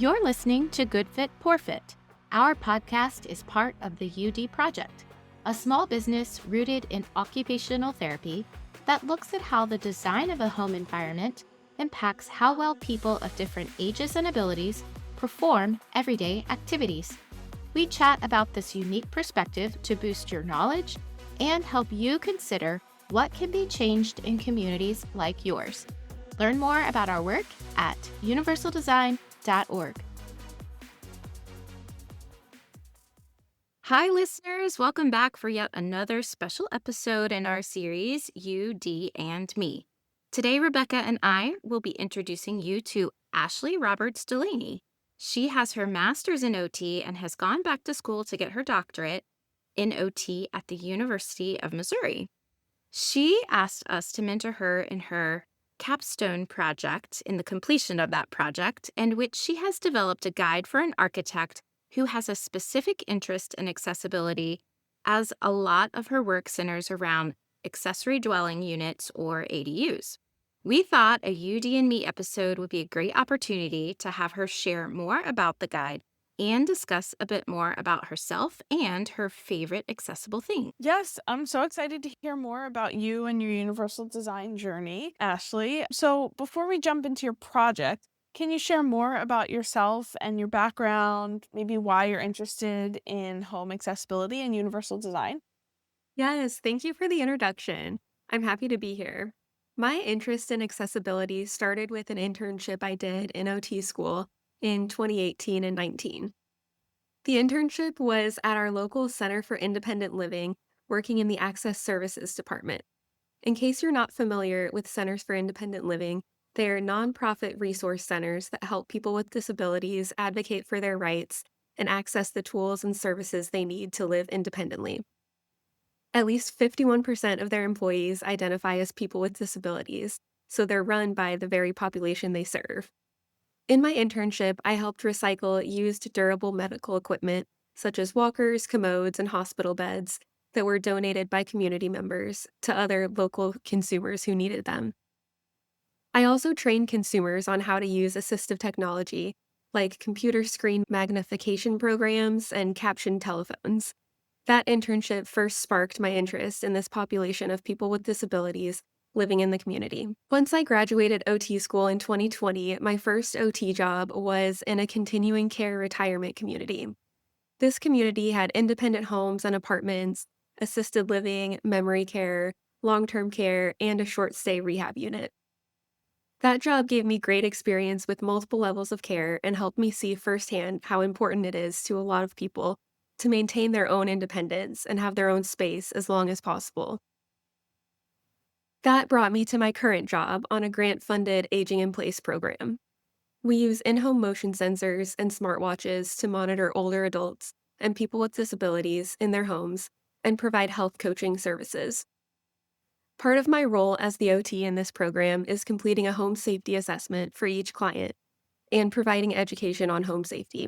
You're listening to Good Fit, Poor Fit. Our podcast is part of the UD Project, a small business rooted in occupational therapy that looks at how the design of a home environment impacts how well people of different ages and abilities perform everyday activities. We chat about this unique perspective to boost your knowledge and help you consider what can be changed in communities like yours. Learn more about our work at universaldesign.org. Hi, listeners. Welcome back for yet another special episode in our series, You, D, and Me. Today, Rebecca and I will be introducing you to Ashley Roberts Dulany. She has her master's in OT and has gone back to school to get her doctorate in OT at the University of Missouri. She asked us to mentor her in her capstone project, in the completion of that project, in which she has developed a guide for an architect who has a specific interest in accessibility, as a lot of her work centers around accessory dwelling units, or ADUs. We thought a UD and Me episode would be a great opportunity to have her share more about the guide and discuss a bit more about herself and her favorite accessible thing. Yes, I'm so excited to hear more about you and your universal design journey, Ashley. So, before we jump into your project, can you share more about yourself and your background, maybe why you're interested in home accessibility and universal design? Yes, thank you for the introduction. I'm happy to be here. My interest in accessibility started with an internship I did in OT school in 2018 and 19. The internship was at our local Center for Independent Living, working in the Access Services Department. In case you're not familiar with Centers for Independent Living, they are nonprofit resource centers that help people with disabilities advocate for their rights and access the tools and services they need to live independently. At least 51% of their employees identify as people with disabilities, so they're run by the very population they serve. In my internship, I helped recycle used durable medical equipment, such as walkers, commodes, and hospital beds, that were donated by community members to other local consumers who needed them. I also trained consumers on how to use assistive technology, like computer screen magnification programs and captioned telephones. That internship first sparked my interest in this population of people with disabilities living in the community. Once I graduated OT school in 2020, my first OT job was in a continuing care retirement community. This community had independent homes and apartments, assisted living, memory care, long-term care, and a short-stay rehab unit. That job gave me great experience with multiple levels of care and helped me see firsthand how important it is to a lot of people to maintain their own independence and have their own space as long as possible. That brought me to my current job on a grant-funded aging in place program. We use in-home motion sensors and smartwatches to monitor older adults and people with disabilities in their homes and provide health coaching services. Part of my role as the OT in this program is completing a home safety assessment for each client and providing education on home safety.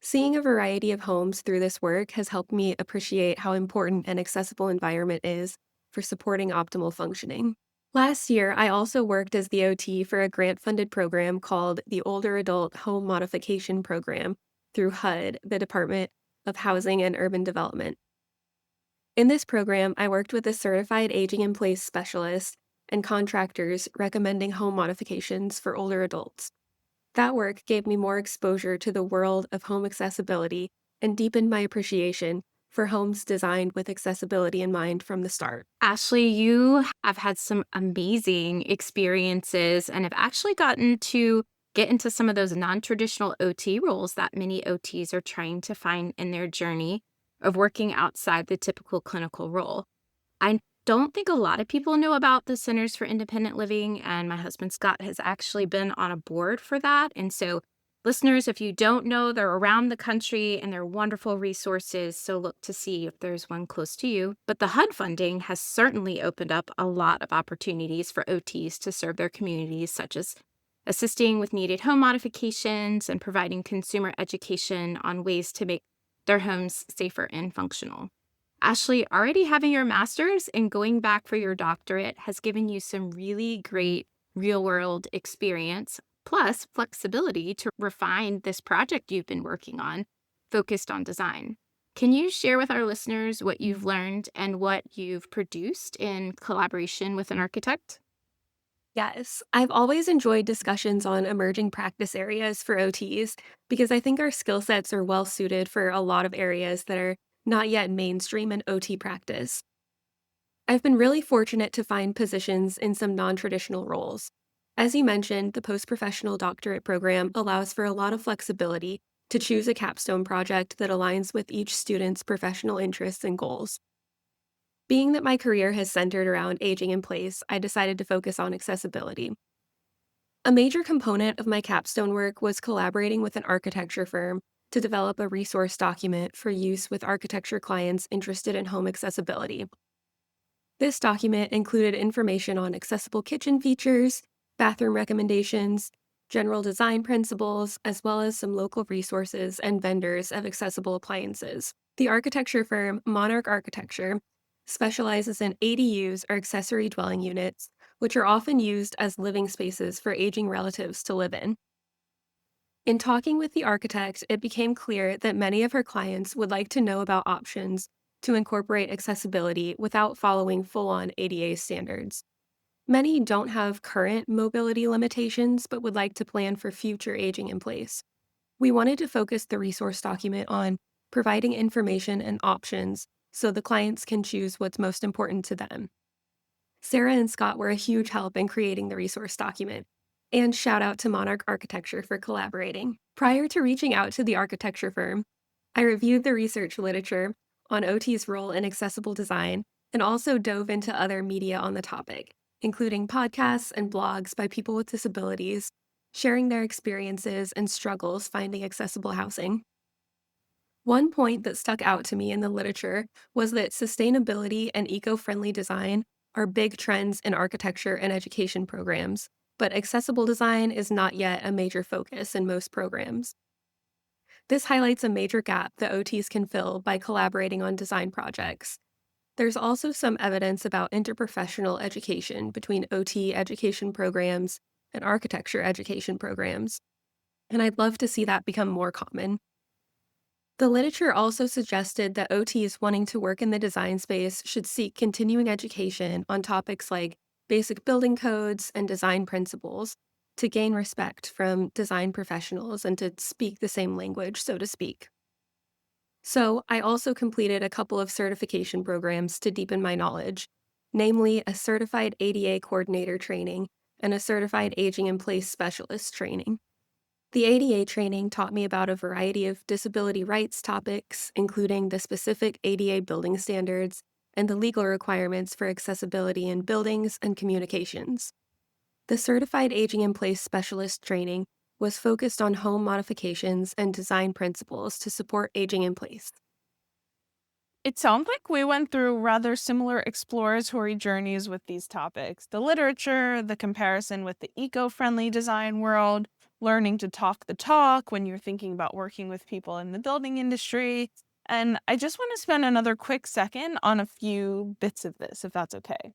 Seeing a variety of homes through this work has helped me appreciate how important an accessible environment is for supporting optimal functioning. Last year, I also worked as the OT for a grant-funded program called the Older Adult Home Modification Program through HUD, the Department of Housing and Urban Development. In this program, I worked with a certified aging-in-place specialist and contractors recommending home modifications for older adults. That work gave me more exposure to the world of home accessibility and deepened my appreciation for homes designed with accessibility in mind from the start. Ashley, you have had some amazing experiences and have actually gotten to get into some of those non-traditional OT roles that many OTs are trying to find in their journey of working outside the typical clinical role. I don't think a lot of people know about the Centers for Independent Living, and my husband Scott has actually been on a board for that. And so, listeners, if you don't know, they're around the country and they're wonderful resources. So look to see if there's one close to you. But the HUD funding has certainly opened up a lot of opportunities for OTs to serve their communities, such as assisting with needed home modifications and providing consumer education on ways to make their homes safer and functional. Ashley, already having your master's and going back for your doctorate has given you some really great real-world experience. plus flexibility to refine this project you've been working on, focused on design. Can you share with our listeners what you've learned and what you've produced in collaboration with an architect? Yes, I've always enjoyed discussions on emerging practice areas for OTs because I think our skill sets are well suited for a lot of areas that are not yet mainstream in OT practice. I've been really fortunate to find positions in some non traditional roles. As you mentioned, the post professional doctorate program allows for a lot of flexibility to choose a capstone project that aligns with each student's professional interests and goals. Being that my career has centered around aging in place, I decided to focus on accessibility. A major component of my capstone work was collaborating with an architecture firm to develop a resource document for use with architecture clients interested in home accessibility. This document included information on accessible kitchen features, bathroom recommendations, general design principles, as well as some local resources and vendors of accessible appliances. The architecture firm Monarch Architecture specializes in ADUs or accessory dwelling units, which are often used as living spaces for aging relatives to live in. In talking with the architect, it became clear that many of her clients would like to know about options to incorporate accessibility without following full on ADA standards. Many don't have current mobility limitations but would like to plan for future aging in place. We wanted to focus the resource document on providing information and options so the clients can choose what's most important to them. Sarah and Scott were a huge help in creating the resource document. And shout out to Monarch Architecture for collaborating. Prior to reaching out to the architecture firm, I reviewed the research literature on OT's role in accessible design and also dove into other media on the topic, including podcasts and blogs by people with disabilities, sharing their experiences and struggles finding accessible housing. One point that stuck out to me in the literature was that sustainability and eco friendly design are big trends in architecture and education programs, but accessible design is not yet a major focus in most programs. This highlights a major gap that OTs can fill by collaborating on design projects. There's also some evidence about interprofessional education between OT education programs and architecture education programs, and I'd love to see that become more common. The literature also suggested that OTs wanting to work in the design space should seek continuing education on topics like basic building codes and design principles to gain respect from design professionals and to speak the same language, so to speak. So, I also completed a couple of certification programs to deepen my knowledge, namely a certified ADA coordinator training and a certified aging in place specialist training. The ADA training taught me about a variety of disability rights topics, including the specific ADA building standards and the legal requirements for accessibility in buildings and communications. The Certified Aging in Place Specialist training was focused on home modifications and design principles to support aging in place. It sounds like we went through rather similar exploratory journeys with these topics: the literature, the comparison with the eco friendly design world, learning to talk the talk when you're thinking about working with people in the building industry. And I just want to spend another quick second on a few bits of this, if that's okay.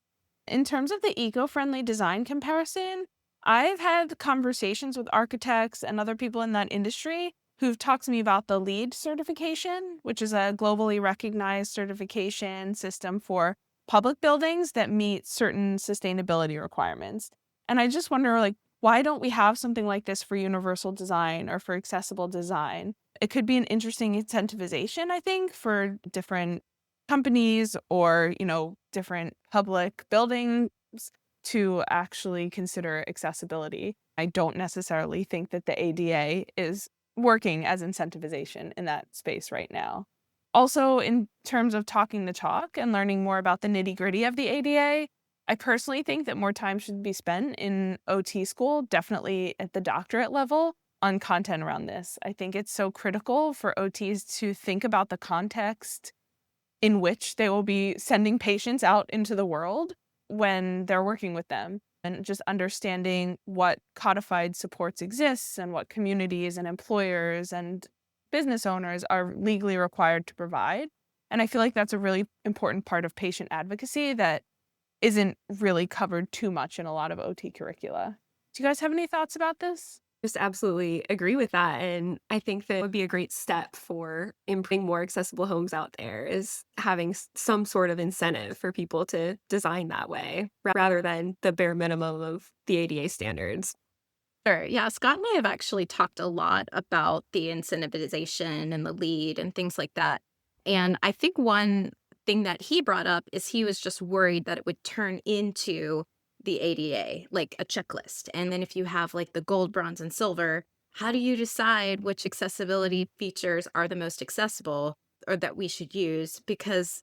In terms of the eco friendly design comparison, I've had conversations with architects and other people in that industry who've talked to me about the LEED certification, which is a globally recognized certification system for public buildings that meet certain sustainability requirements. And I just wonder, like, why don't we have something like this for universal design or for accessible design? It could be an interesting incentivization, I think, for different companies or, different public buildings to actually consider accessibility. I don't necessarily think that the ADA is working as incentivization in that space right now. Also, in terms of talking the talk and learning more about the nitty-gritty of the ADA, I personally think that more time should be spent in OT school, definitely at the doctorate level, on content around this. I think it's so critical for OTs to think about the context in which they will be sending patients out into the world when they're working with them, and just understanding what codified supports exist and what communities and employers and business owners are legally required to provide. And I feel like that's a really important part of patient advocacy that isn't really covered too much in a lot of OT curricula. Do you guys have any thoughts about this? Just absolutely agree with that, and I think that would be a great step for improving more accessible homes out there is having some sort of incentive for people to design that way rather than the bare minimum of the ADA standards. Sure. Yeah. Scott and I have actually talked a lot about the incentivization and the lead and things like that. And I think one thing that he brought up is he was just worried that it would turn into the ADA, like a checklist. And then if you have like the gold, bronze, and silver, how do you decide which accessibility features are the most accessible or that we should use? Because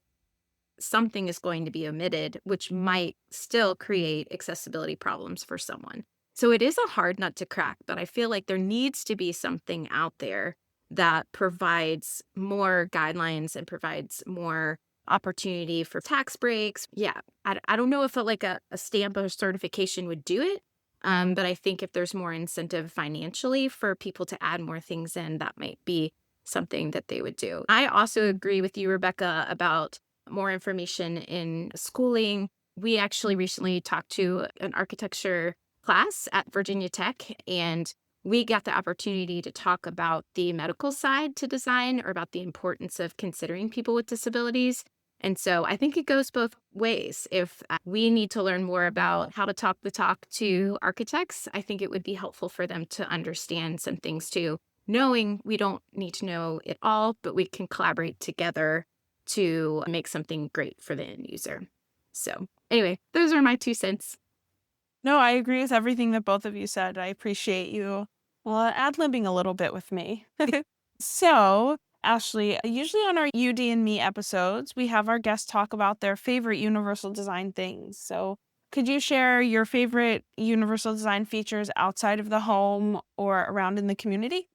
something is going to be omitted, which might still create accessibility problems for someone. So it is a hard nut to crack, but I feel like there needs to be something out there that provides more guidelines and provides more opportunity for tax breaks. Yeah, I don't know if a stamp or certification would do it. But I think if there's more incentive financially for people to add more things in, that might be something that they would do. I also agree with you, Rebecca, about more information in schooling. We actually recently talked to an architecture class at Virginia Tech, and we got the opportunity to talk about the medical side to design or about the importance of considering people with disabilities. And so I think it goes both ways. If we need to learn more about how to talk the talk to architects, I think it would be helpful for them to understand some things too, knowing we don't need to know it all, but we can collaborate together to make something great for the end user. So, anyway, those are my 2 cents. No, I agree with everything that both of you said. I appreciate you, well, ad-libbing a little bit with me. So, Ashley, usually on our UD and Me episodes, we have our guests talk about their favorite universal design things. So, could you share your favorite universal design features outside of the home or around in the community?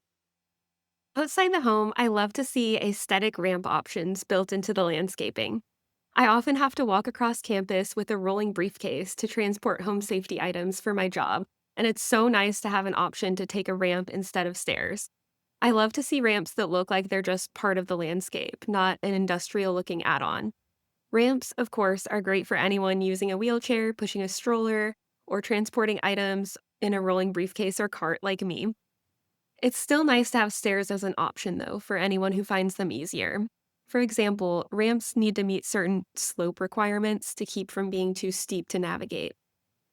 Outside the home, I love to see aesthetic ramp options built into the landscaping. I often have to walk across campus with a rolling briefcase to transport home safety items for my job, and it's so nice to have an option to take a ramp instead of stairs. I love to see ramps that look like they're just part of the landscape, not an industrial looking add on. Ramps, of course, are great for anyone using a wheelchair, pushing a stroller, or transporting items in a rolling briefcase or cart like me. It's still nice to have stairs as an option, though, for anyone who finds them easier. For example, ramps need to meet certain slope requirements to keep from being too steep to navigate.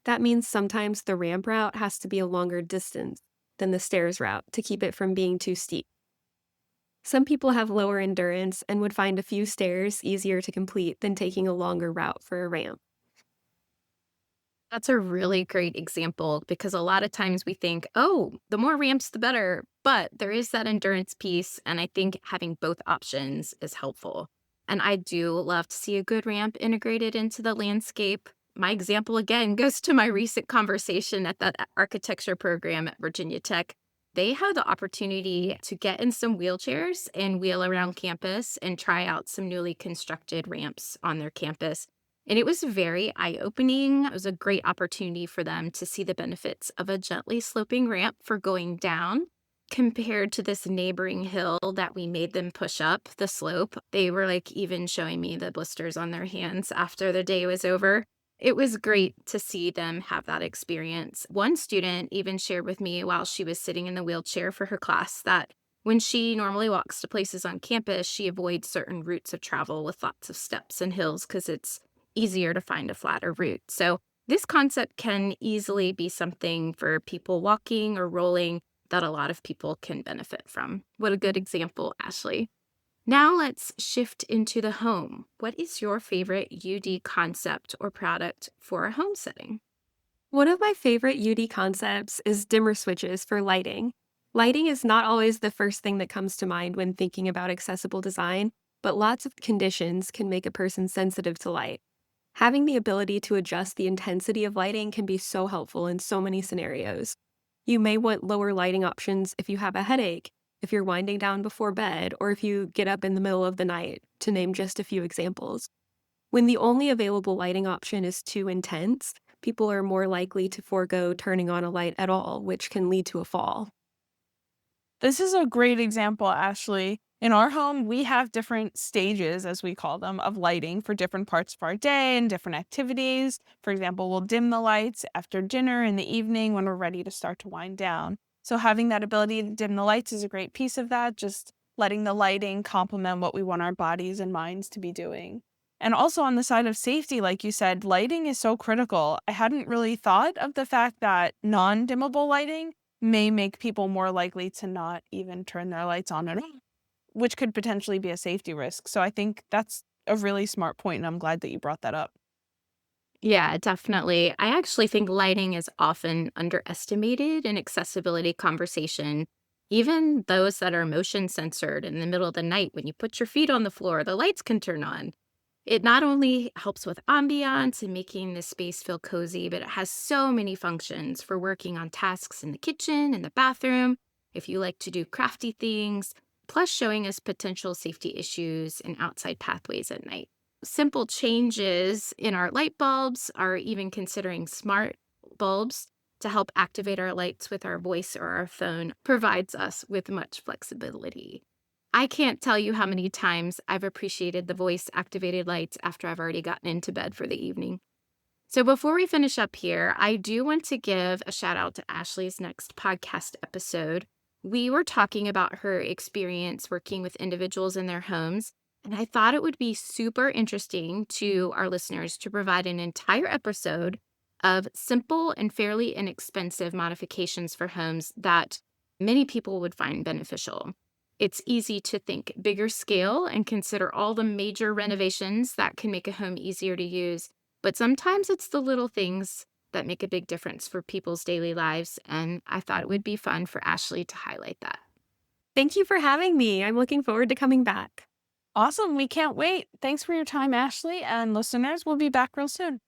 That means sometimes the ramp route has to be a longer distance than the stairs route to keep it from being too steep. Some people have lower endurance and would find a few stairs easier to complete than taking a longer route for a ramp. That's a really great example because a lot of times we think, oh, the more ramps, the better. But there is that endurance piece. And I think having both options is helpful. And I do love to see a good ramp integrated into the landscape. My example again goes to my recent conversation at that architecture program at Virginia Tech. They had the opportunity to get in some wheelchairs and wheel around campus and try out some newly constructed ramps on their campus. And it was very eye opening. It was a great opportunity for them to see the benefits of a gently sloping ramp for going down compared to this neighboring hill that we made them push up the slope. They were like even showing me the blisters on their hands after the day was over. It was great to see them have that experience. One student even shared with me while she was sitting in the wheelchair for her class that when she normally walks to places on campus, she avoids certain routes of travel with lots of steps and hills because it's easier to find a flatter route. So, this concept can easily be something for people walking or rolling that a lot of people can benefit from. What a good example, Ashley. Now let's shift into the home. What is your favorite UD concept or product for a home setting? One of my favorite UD concepts is dimmer switches for lighting. Lighting is not always the first thing that comes to mind when thinking about accessible design, but lots of conditions can make a person sensitive to light. Having the ability to adjust the intensity of lighting can be so helpful in so many scenarios. You may want lower lighting options if you have a headache, if you're winding down before bed, or if you get up in the middle of the night, to name just a few examples. When the only available lighting option is too intense, people are more likely to forego turning on a light at all, which can lead to a fall. This is a great example, Ashley. In our home, we have different stages, as we call them, of lighting for different parts of our day and different activities. For example, we'll dim the lights after dinner in the evening when we're ready to start to wind down. So having that ability to dim the lights is a great piece of that, just letting the lighting complement what we want our bodies and minds to be doing. And also on the side of safety, like you said, lighting is so critical. I hadn't really thought of the fact that non-dimmable lighting may make people more likely to not even turn their lights on at all, which could potentially be a safety risk. So I think that's a really smart point, and I'm glad that you brought that up. Yeah, definitely. I actually think lighting is often underestimated in accessibility conversation. Even those that are motion censored in the middle of the night, when you put your feet on the floor, the lights can turn on. It not only helps with ambiance and making the space feel cozy, but it has so many functions for working on tasks in the kitchen, in the bathroom, if you like to do crafty things, plus showing us potential safety issues and outside pathways at night. Simple changes in our light bulbs are even considering smart bulbs to help activate our lights with our voice or our phone provides us with much flexibility. I can't tell you how many times I've appreciated the voice activated lights after I've already gotten into bed for the evening. So before we finish up here, I do want to give a shout out to Ashley's next podcast episode. We were talking about her experience working with individuals in their homes, and I thought it would be super interesting to our listeners to provide an entire episode of simple and fairly inexpensive modifications for homes that many people would find beneficial. It's easy to think bigger scale and consider all the major renovations that can make a home easier to use, but sometimes it's the little things that make a big difference for people's daily lives, and I thought it would be fun for Ashley to highlight that. Thank you for having me. I'm looking forward to coming back. Awesome. We can't wait. Thanks for your time, Ashley, and listeners, we'll be back real soon.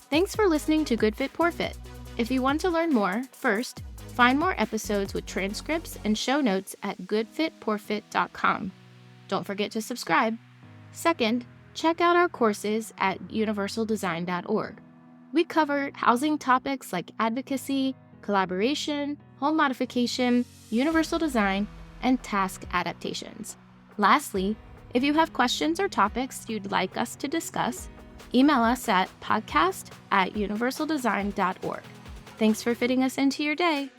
Thanks for listening to Good Fit Poor Fit. If you want to learn more, first, find more episodes with transcripts and show notes at goodfitpoorfit.com. Don't forget to subscribe. Second, check out our courses at universaldesign.org. We cover housing topics like advocacy, collaboration, home modification, universal design, and task adaptations. Lastly, if you have questions or topics you'd like us to discuss, email us at podcast@universaldesign.org. Thanks for fitting us into your day.